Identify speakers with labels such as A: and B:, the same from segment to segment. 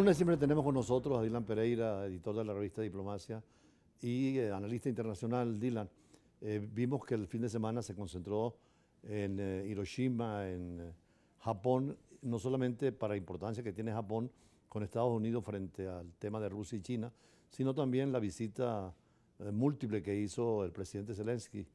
A: Lunes siempre tenemos con nosotros a Dylan Pereira, editor de la revista Diplomacia y analista internacional. Dylan, vimos que el fin de semana se concentró en Hiroshima, en Japón, no solamente para la importancia que tiene Japón con Estados Unidos frente al tema de Rusia y China, sino también la visita múltiple que hizo el presidente Zelensky.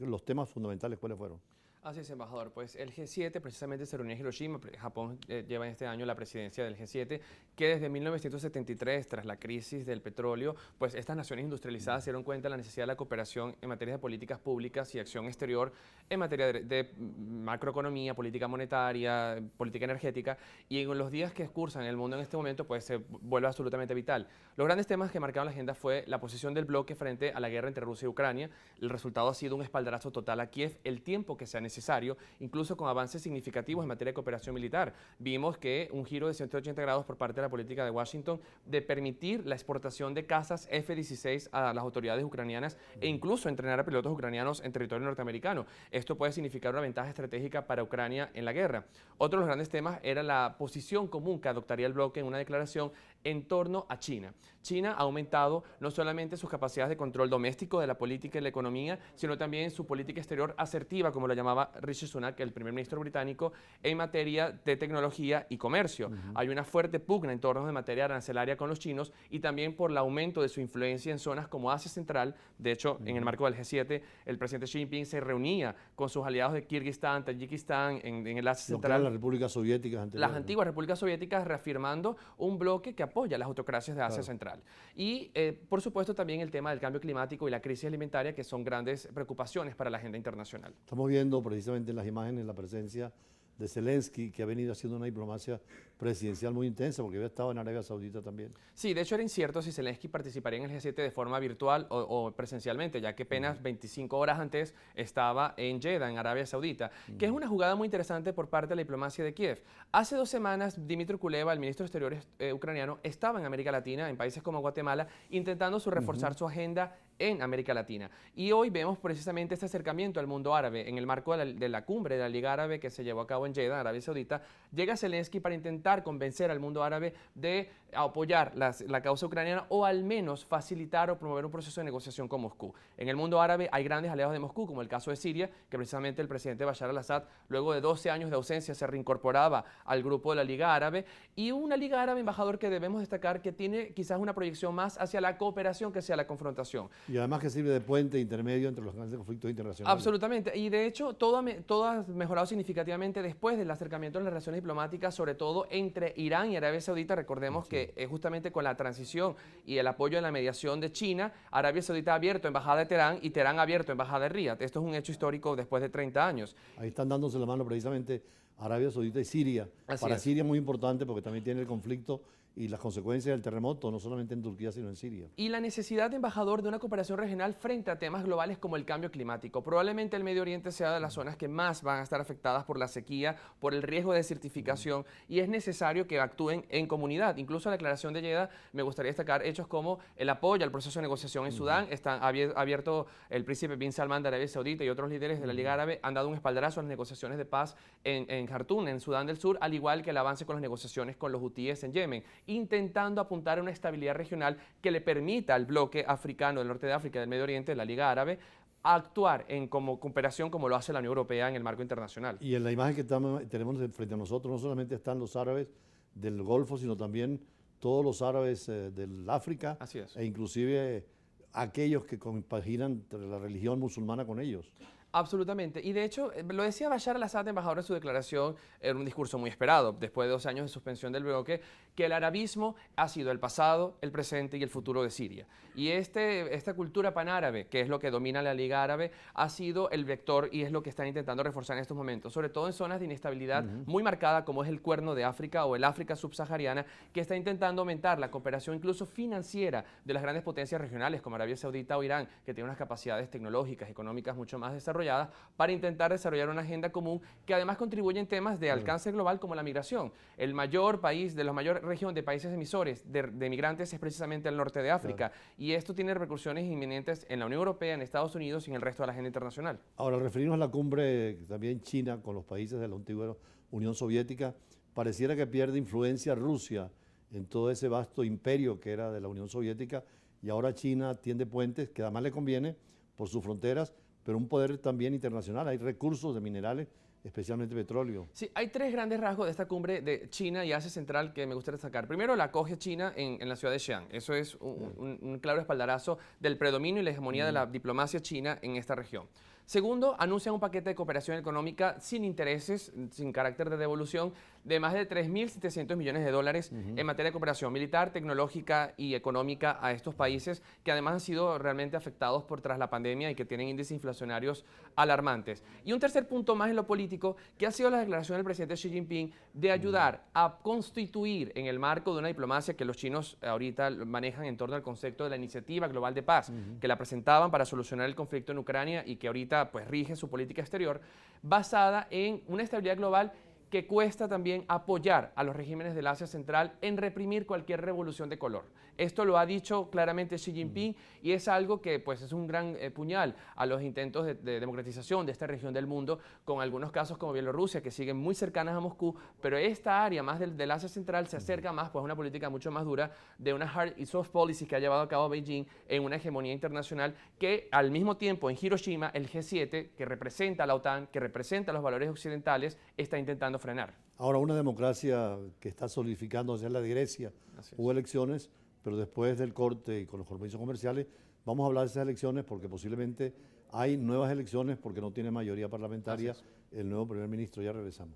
A: Los temas fundamentales, ¿cuáles fueron?
B: Así es, embajador. Pues el G7 precisamente se reunió en Hiroshima. Japón lleva este año la presidencia del G7, que desde 1973, tras la crisis del petróleo, pues estas naciones industrializadas se dieron cuenta de la necesidad de la cooperación en materia de políticas públicas y acción exterior, en materia de macroeconomía, política monetaria, política energética, y en los días que cursan en el mundo en este momento, pues se vuelve absolutamente vital. Los grandes temas que marcaron la agenda fue la posición del bloque frente a la guerra entre Rusia y Ucrania. El resultado ha sido un espaldarazo total a Kiev, el tiempo que se ha necesario, incluso con avances significativos en materia de cooperación militar. Vimos que un giro de 180 grados por parte de la política de Washington de permitir la exportación de cazas F-16 a las autoridades ucranianas e incluso entrenar a pilotos ucranianos en territorio norteamericano. Esto puede significar una ventaja estratégica para Ucrania en la guerra. Otro de los grandes temas era la posición común que adoptaría el bloque en una declaración en torno a China. China ha aumentado no solamente sus capacidades de control doméstico de la política y la economía, sino también su política exterior asertiva, como lo llamaba Rishi Sunak, el primer ministro británico, en materia de tecnología y comercio. Hay una fuerte pugna en torno de materia arancelaria con los chinos y también por el aumento de su influencia en zonas como Asia Central. De hecho, en el marco del G7, el presidente Xi Jinping se reunía con sus aliados de Kirguistán, Tayikistán, en el Asia Central.
A: Las repúblicas soviéticas
B: Las antiguas repúblicas soviéticas, reafirmando un bloque que apoya las autocracias de Asia Central. Y, por supuesto, también el tema del cambio climático y la crisis alimentaria, que son grandes preocupaciones para la agenda internacional.
A: Estamos viendo precisamente en las imágenes la presencia de Zelensky, que ha venido haciendo una diplomacia presidencial muy intensa, porque había estado en Arabia Saudita también.
B: Sí, de hecho era incierto si Zelensky participaría en el G7 de forma virtual o presencialmente, ya que apenas 25 horas antes estaba en Jeddah, en Arabia Saudita, que es una jugada muy interesante por parte de la diplomacia de Kiev. Hace 2 semanas, Dmytro Kuleba, el ministro de Exteriores ucraniano, estaba en América Latina, en países como Guatemala, intentando reforzar su agenda en América Latina. Y hoy vemos precisamente este acercamiento al mundo árabe. En el marco de la cumbre de la Liga Árabe que se llevó a cabo en Jeddah, Arabia Saudita, llega Zelensky para intentar convencer al mundo árabe de apoyar la causa ucraniana o al menos facilitar o promover un proceso de negociación con Moscú. En el mundo árabe hay grandes aliados de Moscú, como el caso de Siria, que precisamente el presidente Bashar al-Assad, luego de 12 años de ausencia, se reincorporaba al grupo de la Liga Árabe, y una Liga Árabe, embajador, que debemos destacar que tiene quizás una proyección más hacia la cooperación que hacia la confrontación.
A: Y además que sirve de puente intermedio entre los grandes conflictos internacionales.
B: Absolutamente, y de hecho todo ha mejorado significativamente después del acercamiento en las relaciones diplomáticas, sobre todo entre Irán y Arabia Saudita. Recordemos que justamente con la transición y el apoyo en la mediación de China, Arabia Saudita ha abierto embajada de Teherán y Teherán ha abierto embajada de Riad. Esto es un hecho histórico después de 30 años.
A: Ahí están dándose la mano precisamente Arabia Saudita y Siria. Para Siria es muy importante porque también tiene el conflicto y las consecuencias del terremoto, no solamente en Turquía, sino en Siria.
B: Y la necesidad, embajador, de una cooperación regional frente a temas globales como el cambio climático. Probablemente el Medio Oriente sea de las zonas que más van a estar afectadas por la sequía, por el riesgo de desertificación, y es necesario que actúen en comunidad. Incluso la declaración de Jeddah, me gustaría destacar hechos como el apoyo al proceso de negociación en Sudán. Está abierto el príncipe Bin Salman de Arabia Saudita y otros líderes de la Liga Árabe han dado un espaldarazo a las negociaciones de paz en Jartum, en Sudán del Sur, al igual que el avance con las negociaciones con los hutíes en Yemen, intentando apuntar a una estabilidad regional que le permita al bloque africano del norte de África y del Medio Oriente, de la Liga Árabe, actuar como cooperación como lo hace la Unión Europea en el marco internacional.
A: Y en la imagen que tenemos frente a nosotros no solamente están los árabes del Golfo, sino también todos los árabes del África.
B: Así es.
A: E inclusive aquellos que compaginan la religión musulmana con ellos.
B: Absolutamente. Y de hecho, lo decía Bashar al-Assad, embajador, en su declaración, en un discurso muy esperado, después de 2 años de suspensión del bloque, que el arabismo ha sido el pasado, el presente y el futuro de Siria. Y esta cultura panárabe, que es lo que domina la Liga Árabe, ha sido el vector y es lo que están intentando reforzar en estos momentos, sobre todo en zonas de inestabilidad muy marcada, como es el Cuerno de África o el África subsahariana, que está intentando aumentar la cooperación incluso financiera de las grandes potencias regionales, como Arabia Saudita o Irán, que tienen unas capacidades tecnológicas, económicas mucho más desarrolladas, para intentar desarrollar una agenda común que además contribuye en temas de alcance global como la migración. El mayor país, de la mayor región de países emisores de migrantes es precisamente el norte de África, y esto tiene repercusiones inminentes en la Unión Europea, en Estados Unidos y en el resto de la agenda internacional.
A: Ahora, al referirnos a la cumbre también China con los países de la antigua Unión Soviética, pareciera que pierde influencia Rusia en todo ese vasto imperio que era de la Unión Soviética, y ahora China tiende puentes, que además le conviene por sus fronteras, pero un poder también internacional. Hay recursos de minerales, especialmente petróleo.
B: Sí, hay tres grandes rasgos de esta cumbre de China y Asia Central que me gustaría destacar. Primero, la acoge China en la ciudad de Xi'an. Eso es un claro espaldarazo del predominio y la hegemonía de la diplomacia china en esta región. Segundo, anuncian un paquete de cooperación económica sin intereses, sin carácter de devolución, de más de 3.700 millones de dólares en materia de cooperación militar, tecnológica y económica a estos países que además han sido realmente afectados tras la pandemia y que tienen índices inflacionarios alarmantes. Y un tercer punto más en lo político, que ha sido la declaración del presidente Xi Jinping de ayudar a constituir en el marco de una diplomacia que los chinos ahorita manejan en torno al concepto de la Iniciativa Global de Paz, que la presentaban para solucionar el conflicto en Ucrania y que ahorita pues rige su política exterior, basada en una estabilidad global que cuesta también apoyar a los regímenes del Asia Central en reprimir cualquier revolución de color. Esto lo ha dicho claramente Xi Jinping y es algo que pues, es un gran puñal a los intentos de democratización de esta región del mundo, con algunos casos como Bielorrusia, que siguen muy cercanas a Moscú, pero esta área más del Asia Central se acerca más pues, a una política mucho más dura de una hard y soft policy que ha llevado a cabo Beijing en una hegemonía internacional que al mismo tiempo en Hiroshima el G7, que representa a la OTAN, que representa los valores occidentales, está intentando frenar.
A: Ahora, una democracia que está solidificándose es la de Grecia. Hubo elecciones, pero después del corte y con los compromisos comerciales, vamos a hablar de esas elecciones porque posiblemente hay nuevas elecciones porque no tiene mayoría parlamentaria el nuevo primer ministro. Ya regresamos.